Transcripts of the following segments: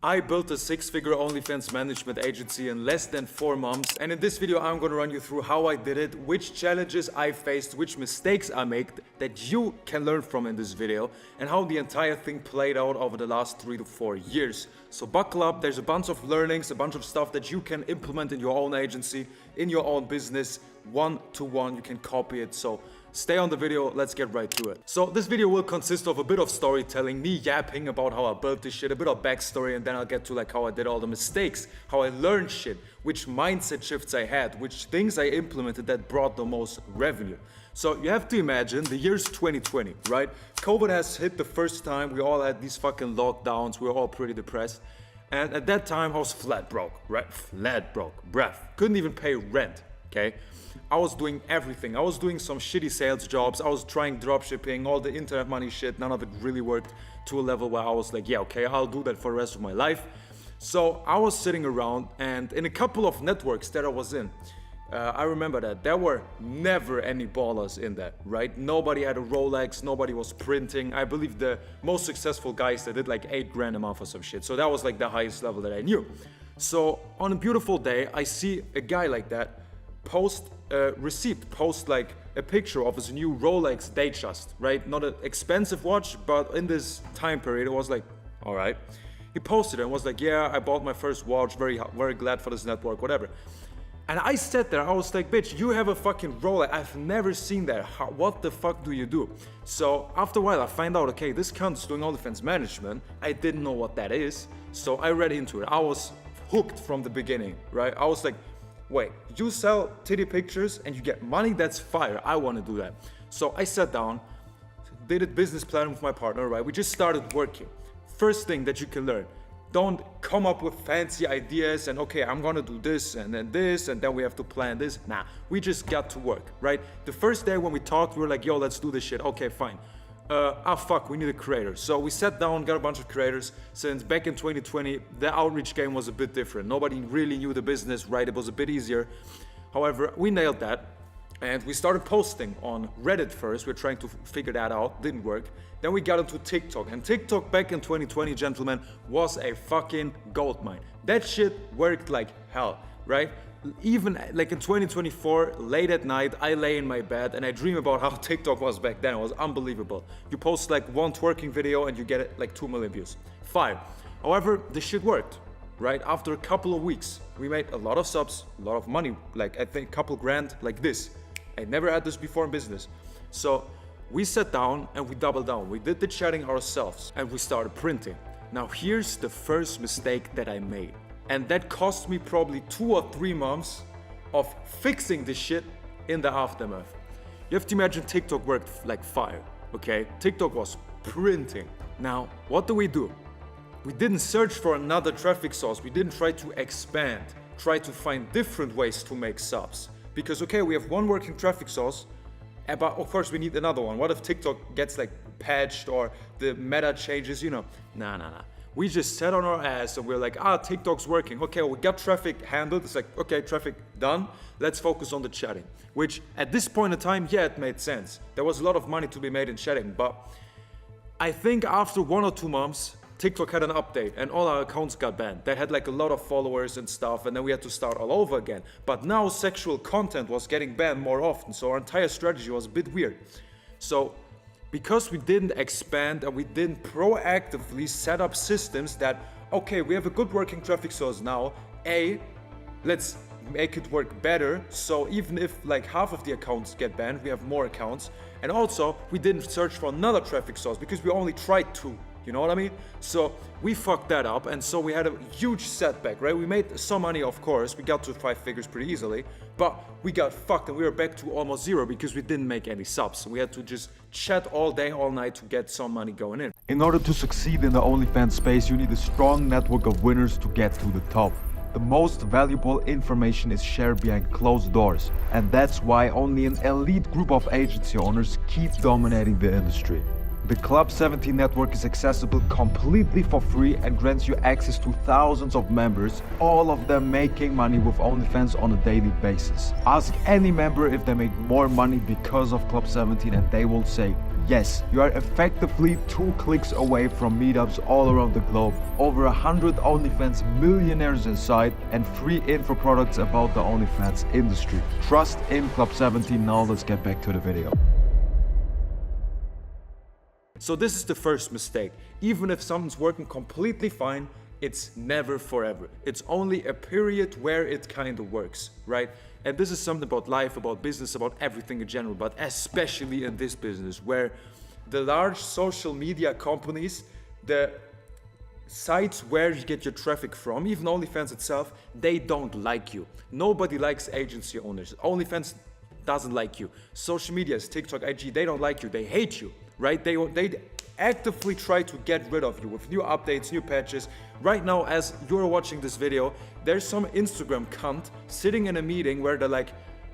I built a 6-figure OnlyFans management agency in less than 4 months, and in this video I'm gonna run you through how I did it, which challenges I faced, which mistakes I made that you can learn from in this video, and how the entire thing played out over the last 3 to 4 years. So buckle up, there's a bunch of learnings, a bunch of stuff that you can implement in your own agency, in your own business, one-to-one, you can copy it. So stay on the video, let's get right to it. So this video will consist of a bit of storytelling, me yapping about how I built this shit, a bit of backstory, and then I'll get to like how I did all the mistakes, how I learned shit, which mindset shifts I had, which things I implemented that brought the most revenue. So you have to imagine the year's 2020, right? COVID has hit the first time, we all had these fucking lockdowns, we were all pretty depressed. And at that time I was flat broke, right? Flat broke, bruh. Couldn't even pay rent, okay? I was doing everything. I was doing some shitty sales jobs. I was trying dropshipping, all the internet money shit. None of it really worked to a level where I was like, yeah, okay, I'll do that for the rest of my life. So I was sitting around, and in a couple of networks that I was in, I remember that there were never any ballers in that, right? Nobody had a Rolex, nobody was printing. I believe the most successful guys that did like 8 grand a month or some shit. So that was like the highest level that I knew. So on a beautiful day, I see a guy like that post a receipt, post like a picture of his new Rolex Datejust, right? Not an expensive watch, but in this time period, it was like, all right. He posted it and was like, yeah, I bought my first watch, very glad for this network, whatever. And I sat there, I was like, bitch, you have a fucking Rolex, I've never seen that, what the fuck do you do? So after a while, I find out, okay, this cunt's doing OnlyFans management, I didn't know what that is, so I read into it. I was hooked from the beginning, right? I was like, wait, you sell titty pictures and you get money? That's fire, I want to do that. So I sat down, did a business plan with my partner, right? We just started working. First thing that you can learn, don't come up with fancy ideas and okay, I'm gonna do this and then we have to plan this. Nah, we just got to work, right? The first day when we talked, we were like, yo, let's do this shit. Okay, fine. Fuck, we need a creator. So we sat down, got a bunch of creators. Since back in 2020, the outreach game was a bit different. Nobody really knew the business, right? It was a bit easier. However, we nailed that. And we started posting on Reddit first. We're trying to figure that out, didn't work. Then we got into TikTok. And TikTok back in 2020, gentlemen, was a fucking goldmine. That shit worked like hell, right? Even like in 2024, late at night, I lay in my bed and I dream about how TikTok was back then. It was unbelievable. You post like one twerking video and you get like 2 million views. Fine. However, this shit worked, right? After a couple of weeks, we made a lot of subs, a lot of money, like I think a couple grand like this. I never had this before in business. So we sat down and we doubled down. We did the chatting ourselves and we started printing. Now here's the first mistake that I made. And that cost me probably 2 or 3 months of fixing this shit in the aftermath. You have to imagine TikTok worked like fire, okay? TikTok was printing. Now, what do? We didn't search for another traffic source. We didn't try to expand, try to find different ways to make subs. Because, okay, we have one working traffic source, but of course we need another one. What if TikTok gets like patched or the meta changes, you know? Nah. We just sat on our ass and we're like, TikTok's working. Okay, we got traffic handled. It's like, okay, traffic done. Let's focus on the chatting. Which at this point in time, yeah, it made sense. There was a lot of money to be made in chatting. But I think after 1 or 2 months, TikTok had an update and all our accounts got banned. They had like a lot of followers and stuff, and then we had to start all over again. But now sexual content was getting banned more often. So our entire strategy was a bit weird. So because we didn't expand and we didn't proactively set up systems that, okay, we have a good working traffic source now, let's make it work better. So even if like half of the accounts get banned, we have more accounts. And also we didn't search for another traffic source because we only tried 2. You know what I mean? So we fucked that up, and so we had a huge setback, right? We made some money, of course. We got to 5 figures pretty easily, but we got fucked and we were back to almost 0 because we didn't make any subs. We had to just chat all day, all night to get some money going in. In order to succeed in the OnlyFans space, you need a strong network of winners to get to the top. The most valuable information is shared behind closed doors, and that's why only an elite group of agency owners keep dominating the industry. The Club 17 network is accessible completely for free and grants you access to thousands of members, all of them making money with OnlyFans on a daily basis. Ask any member if they make more money because of Club 17 and they will say Yes, you are effectively 2 clicks away from meetups all around the globe, over 100 OnlyFans millionaires inside, and free info products about the OnlyFans industry. Trust in Club 17. Now let's get back to the video. So this is the first mistake. Even if something's working completely fine, it's never forever. It's only a period where it kind of works, right? And this is something about life, about business, about everything in general, but especially in this business where the large social media companies, the sites where you get your traffic from, even OnlyFans itself, they don't like you. Nobody likes agency owners. OnlyFans doesn't like you. Social medias, TikTok, IG, they don't like you. They hate you, right? They actively try to get rid of you with new updates, new patches. Right now, as you're watching this video, there's some Instagram cunt sitting in a meeting where they're like,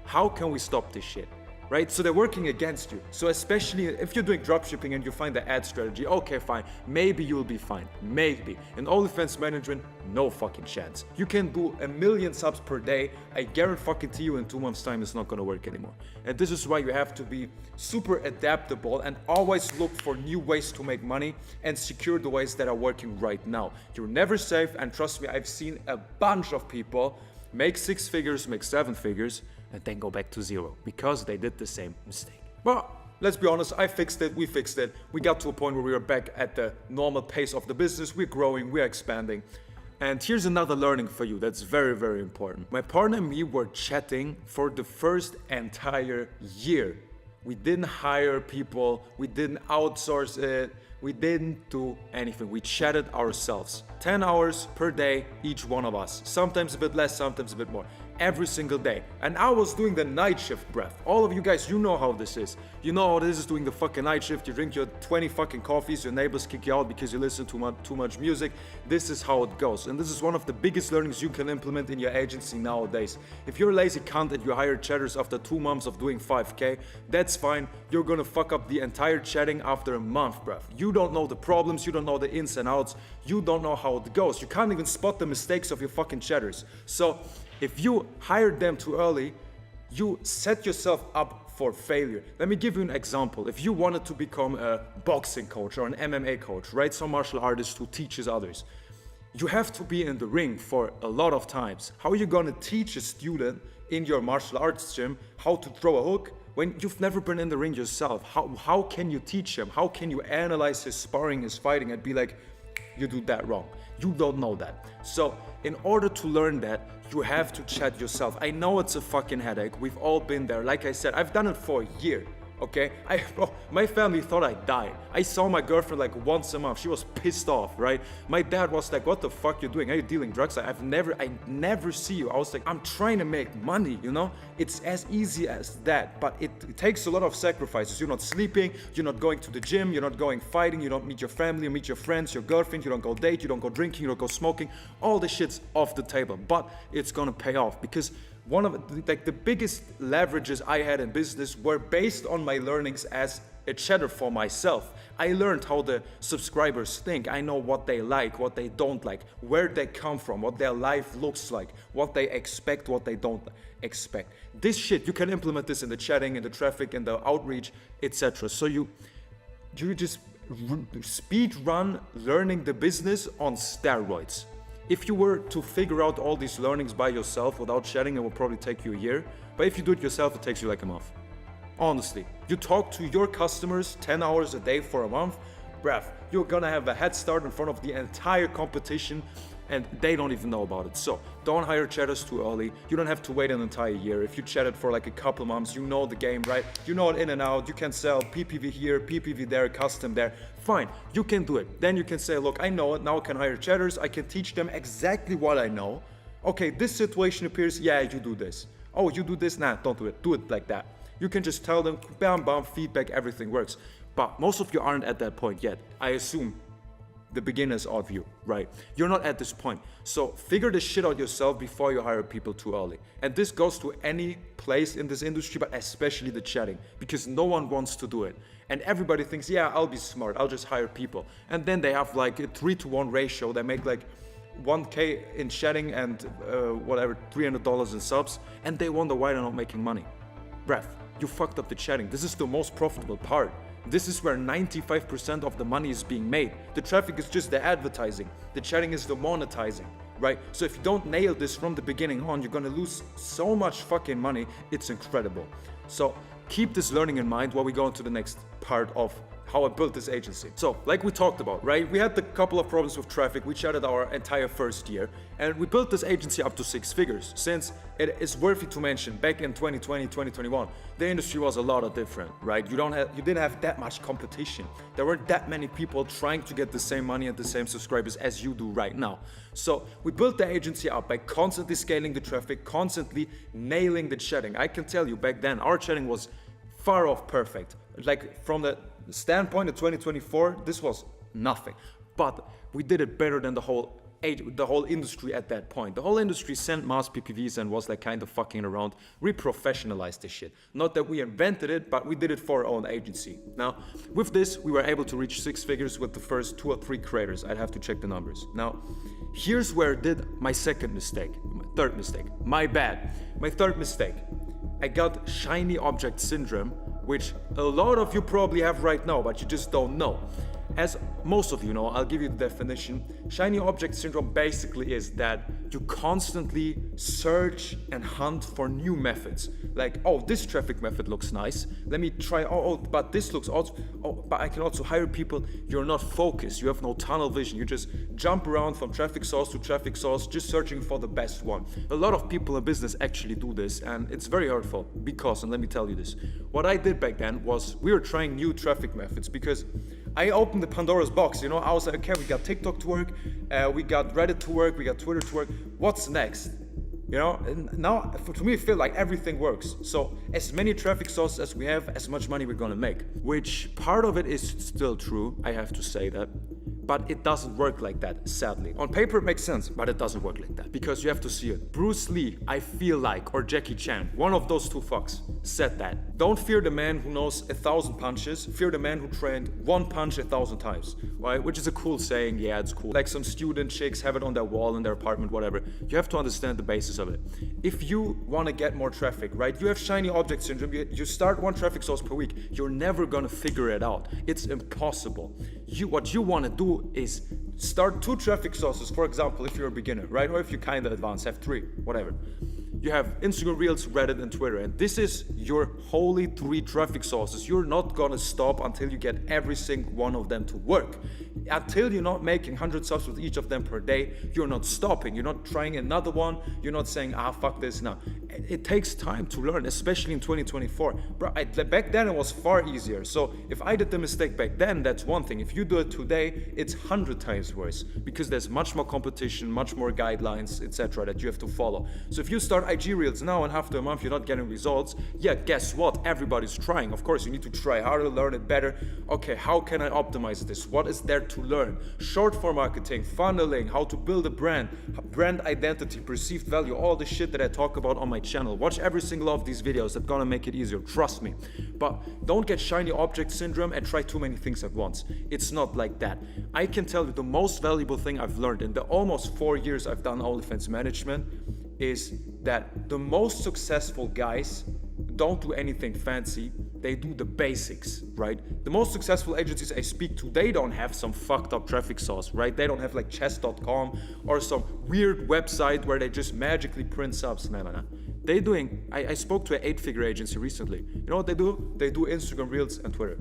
how can we stop this shit? Right? So they're working against you. So especially if you're doing dropshipping and you find the ad strategy, okay, fine, maybe you'll be fine, maybe. In OnlyFans management, no fucking chance. You can do 1 million subs per day. I guarantee you in 2 months' time it's not gonna work anymore. And this is why you have to be super adaptable and always look for new ways to make money and secure the ways that are working right now. You're never safe, and trust me, I've seen a bunch of people make 6 figures, make 7 figures, and then go back to 0 because they did the same mistake. But let's be honest, I fixed it, we fixed it. We got to a point where we were back at the normal pace of the business. We're growing, we're expanding. And here's another learning for you that's very, very important. My partner and me were chatting for the first entire year. We didn't hire people, we didn't outsource it, we didn't do anything. We chatted ourselves. 10 hours per day, each one of us. Sometimes a bit less, sometimes a bit more. Every single day. And I was doing the night shift, bruv. All of you guys, you know how this is. You know how this is doing the fucking night shift. You drink your 20 fucking coffees, your neighbors kick you out because you listen to too much music. This is how it goes. And this is one of the biggest learnings you can implement in your agency nowadays. If you're a lazy cunt and you hire chatters after 2 months of doing 5K, that's fine. You're gonna fuck up the entire chatting after a month, bruv. You don't know the problems, you don't know the ins and outs, you don't know how it goes. You can't even spot the mistakes of your fucking chatters. So if you hired them too early, you set yourself up for failure. Let me give you an example. If you wanted to become a boxing coach or an MMA coach, right? Some martial artist who teaches others, you have to be in the ring for a lot of times. How are you gonna teach a student in your martial arts gym how to throw a hook when you've never been in the ring yourself? How can you teach him? How can you analyze his sparring, his fighting, and be like, you do that wrong? You don't know that. So in order to learn that, you have to chat yourself. I know it's a fucking headache. We've all been there. Like I said, I've done it for a year. Okay, my family thought I died. I saw my girlfriend like once a month. She was pissed off, right? My dad was like, "What the fuck you doing? Are you dealing drugs?" I never see you. I was like, "I'm trying to make money, you know? It's as easy as that, but it takes a lot of sacrifices. You're not sleeping, you're not going to the gym, you're not going fighting, you don't meet your family, you meet your friends, your girlfriend, you don't go date, you don't go drinking, you don't go smoking. All the shit's off the table, but it's gonna pay off because one of the biggest leverages I had in business were based on my learnings as a chatter for myself. I learned how the subscribers think. I know what they like, what they don't like, where they come from, what their life looks like, what they expect, what they don't expect. This shit, you can implement this in the chatting, in the traffic, in the outreach, etc. So you just speed run learning the business on steroids. If you were to figure out all these learnings by yourself without chatting, it will probably take you a year. But if you do it yourself, it takes you like a month. Honestly, you talk to your customers 10 hours a day for a month, bruv, you're gonna have a head start in front of the entire competition, and they don't even know about it. So don't hire chatters too early. You don't have to wait an entire year. If you chatted for like a couple months, you know the game, right? You know it in and out. You can sell PPV here, PPV there, custom there. Fine, you can do it. Then you can say, look, I know it. Now I can hire chatters. I can teach them exactly what I know. Okay, this situation appears, yeah, you do this. Oh, you do this? Nah, don't do it. Do it like that. You can just tell them, bam, bam, feedback, everything works. But most of you aren't at that point yet. I assume the beginners of you, right? You're not at this point. So figure this shit out yourself before you hire people too early. And this goes to any place in this industry, but especially the chatting, because no one wants to do it. And everybody thinks, yeah, I'll be smart, I'll just hire people. And then they have like a 3-to-1 ratio. They make like 1K in chatting and whatever, $300 in subs, and they wonder why they're not making money. Bruv, you fucked up the chatting. This is the most profitable part. This is where 95% of the money is being made. The traffic is just the advertising. The chatting is the monetizing, right? So if you don't nail this from the beginning on, you're gonna lose so much fucking money. It's incredible. So keep this learning in mind while we go into the next part of how I built this agency. So, like we talked about, right? We had a couple of problems with traffic. We chatted our entire first year, and we built this agency up to 6 figures. Since it is worthy to mention, back in 2020, 2021, the industry was a lot of different, right? You didn't have that much competition. There weren't that many people trying to get the same money and the same subscribers as you do right now. So we built the agency up by constantly scaling the traffic, constantly nailing the chatting. I can tell you, back then, our chatting was far off perfect. Like from the standpoint of 2024, this was nothing. But we did it better than the whole industry at that point. The whole industry sent mass PPVs and was like kind of fucking around. We professionalized this shit. Not that we invented it, but we did it for our own agency. Now, with this, we were able to reach 6 figures with the first 2 or 3 creators. I'd have to check the numbers. Now, here's where I did my third mistake. My bad. My third mistake. I got shiny object syndrome, which a lot of you probably have right now, but you just don't know. As most of you know, I'll give you the definition. Shiny object syndrome basically is that you constantly search and hunt for new methods. Like, oh, this traffic method looks nice. Let me try, but this looks also, but I can also hire people. You're not focused. You have no tunnel vision. You just jump around from traffic source to traffic source, just searching for the best one. A lot of people in business actually do this, and it's very hurtful because, and let me tell you this, what I did back then was we were trying new traffic methods because I opened the Pandora's box, you know, I was like, okay, we got TikTok to work, we got Reddit to work, we got Twitter to work, what's next? You know, and now, to me, I feel like everything works. So as many traffic sources as we have, as much money we're gonna make. Which part of it is still true, I have to say that. But it doesn't work like that, sadly. On paper it makes sense, but it doesn't work like that. Because you have to see it. Bruce Lee, I feel like, or Jackie Chan, one of those 2 fucks, said that. Don't fear the man who knows 1,000 punches, fear the man who trained 1 punch 1,000 times. Right? Which is a cool saying, yeah, it's cool. Like some student chicks have it on their wall in their apartment, whatever. You have to understand the basis of it. If you wanna get more traffic, right? You have shiny object syndrome, you start 1 traffic source per week, you're never gonna figure it out. It's impossible. What you wanna do is start 2 traffic sources, for example, if you're a beginner, right? Or if you're kind of advanced, have 3, whatever. You have Instagram Reels, Reddit, and Twitter, and this is your holy 3 traffic sources. You're not gonna stop until you get every single one of them to work. Until you're not making 100 subs with each of them per day, you're not stopping. You're not trying another one. You're not saying, fuck this now. It takes time to learn, especially in 2024. Bro, back then it was far easier. So if I did the mistake back then, that's one thing. If you do it today, it's 100 times worse because there's much more competition, much more guidelines, etc. that you have to follow. So if you start IG Reels now and after a month you're not getting results, yeah, guess what? Everybody's trying. Of course, you need to try harder, learn it better. Okay, how can I optimize this? What is there to learn? Short form marketing, funneling, how to build a brand identity, perceived value, all the shit that I talk about on my channel. Watch every single of these videos. That's gonna make it easier, trust me. But don't get shiny object syndrome and try too many things at once. It's not like that. I can tell you the most valuable thing I've learned in the almost 4 years I've done OnlyFans management is that the most successful guys don't do anything fancy. They do the basics, right? The most successful agencies I speak to, they don't have some fucked up traffic source, right? They don't have like chess.com or some weird website where they just magically print subs. No. They doing, I spoke to an 8-figure agency recently. You know what they do? They do Instagram Reels and Twitter.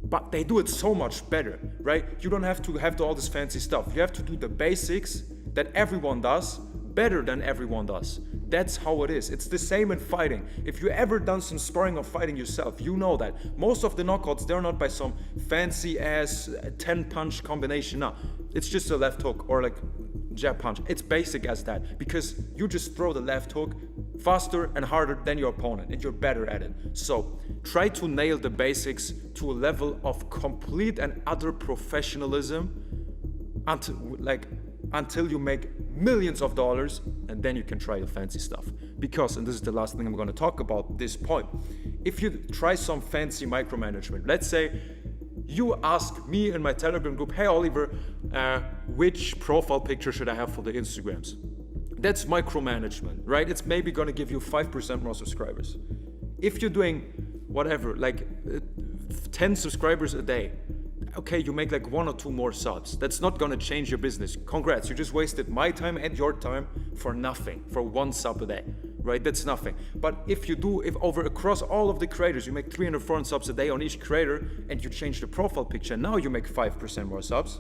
But they do it so much better, right? You don't have to have all this fancy stuff. You have to do the basics that everyone does better than everyone does. That's how it is. It's the same in fighting. If you ever done some sparring or fighting yourself, you know that most of the knockouts, they're not by some fancy ass 10-punch combination. No, it's just a left hook or like jab punch. It's basic as that because you just throw the left hook faster and harder than your opponent and you're better at it. So try to nail the basics to a level of complete and utter professionalism until you make millions of dollars, and then you can try the fancy stuff. Because, and this is the last thing I'm going to talk about this point, if you try some fancy micromanagement, let's say you ask me in my Telegram group, hey Oliver, which profile picture should I have for the Instagrams? That's micromanagement, right? It's maybe going to give you 5% more subscribers. If you're doing whatever, like 10 subscribers a day. Okay, you make like 1 or 2 more subs. That's not gonna change your business. Congrats, you just wasted my time and your time for nothing, for 1 sub a day, right? That's nothing. But if across all of the creators, you make 300, 400 subs a day on each creator, and you change the profile picture, now you make 5% more subs.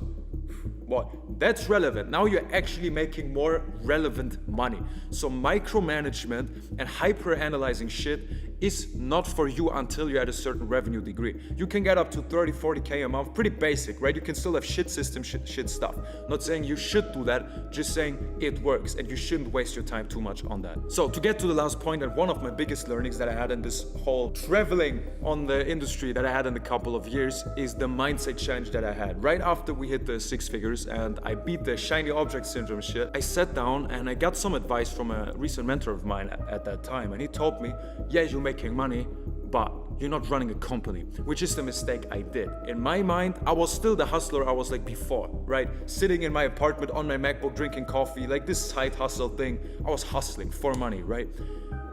What? That's relevant. Now you're actually making more relevant money. So micromanagement and hyper-analyzing shit is not for you until you're at a certain revenue degree. You can get up to 30, 40K a month, pretty basic, right? You can still have shit system, shit stuff. Not saying you should do that, just saying it works, and you shouldn't waste your time too much on that. So to get to the last point, and one of my biggest learnings that I had in this whole traveling on the industry that I had in a couple of years is the mindset change that I had. Right after we hit the 6 figures and I beat the shiny object syndrome shit, I sat down and I got some advice from a recent mentor of mine at that time, and he told me, yeah, you're making money, but you're not running a company, which is the mistake I did. In my mind, I was still the hustler I was like before, right? Sitting in my apartment on my MacBook, drinking coffee, like this side hustle thing. I was hustling for money, right?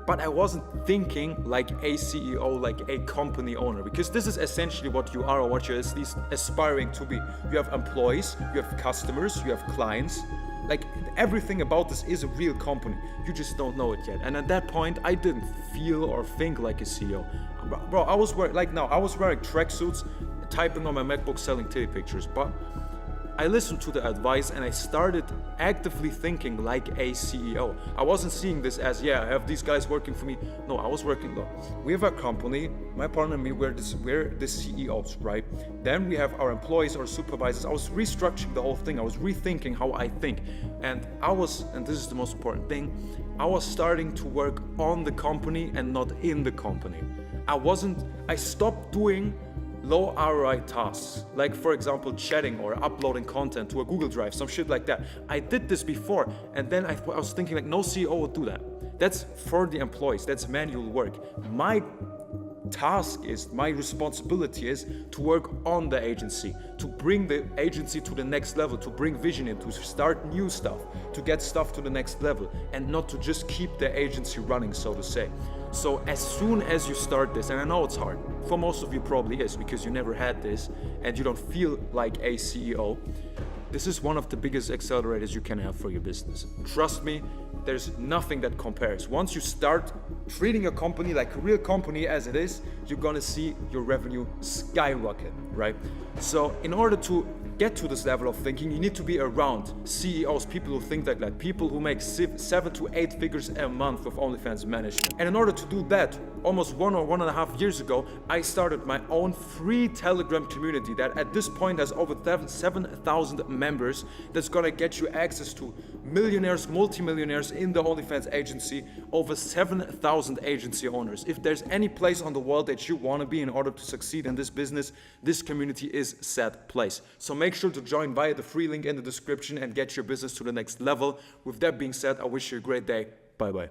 But I wasn't thinking like a CEO, like a company owner, because this is essentially what you are, or what you're at least aspiring to be. You have employees, you have customers, you have clients. Like everything about this is a real company. You just don't know it yet. And at that point, I didn't feel or think like a CEO. Bro, I was wearing tracksuits, typing on my MacBook, selling titty pictures. But I listened to the advice and I started actively thinking like a CEO. I wasn't seeing this as, yeah, I have these guys working for me. No, I was working, look, we have a company, my partner and me, we're the CEOs, right? Then we have our employees, our supervisors. I was restructuring the whole thing. I was rethinking how I think. And this is the most important thing, I was starting to work on the company and not in the company. I stopped doing low ROI tasks, like for example chatting or uploading content to a Google Drive, some shit like that. I did this before, and then I was thinking like, no CEO would do that. That's for the employees, that's manual work. My responsibility is to work on the agency, to bring the agency to the next level, to bring vision in, to start new stuff, to get stuff to the next level, and not to just keep the agency running, so to say. So as soon as you start this, and I know it's hard, for most of you probably is, because you never had this and you don't feel like a CEO, this is one of the biggest accelerators you can have for your business. Trust me, there's nothing that compares. Once you start treating a company like a real company as it is, you're gonna see your revenue skyrocket, right? So in order to get to this level of thinking, you need to be around CEOs, people who think like that, people who make 7 to 8 figures a month with OnlyFans management. And in order to do that, almost 1 or 1.5 years ago, I started my own free Telegram community that at this point has over 7,000 members. That's gonna get you access to millionaires, multimillionaires in the OnlyFans agency, over 7,000 agency owners. If there's any place on the world that you wanna be in order to succeed in this business, this community is set place. So make sure to join via the free link in the description and get your business to the next level. With that being said, I wish you a great day. Bye-bye.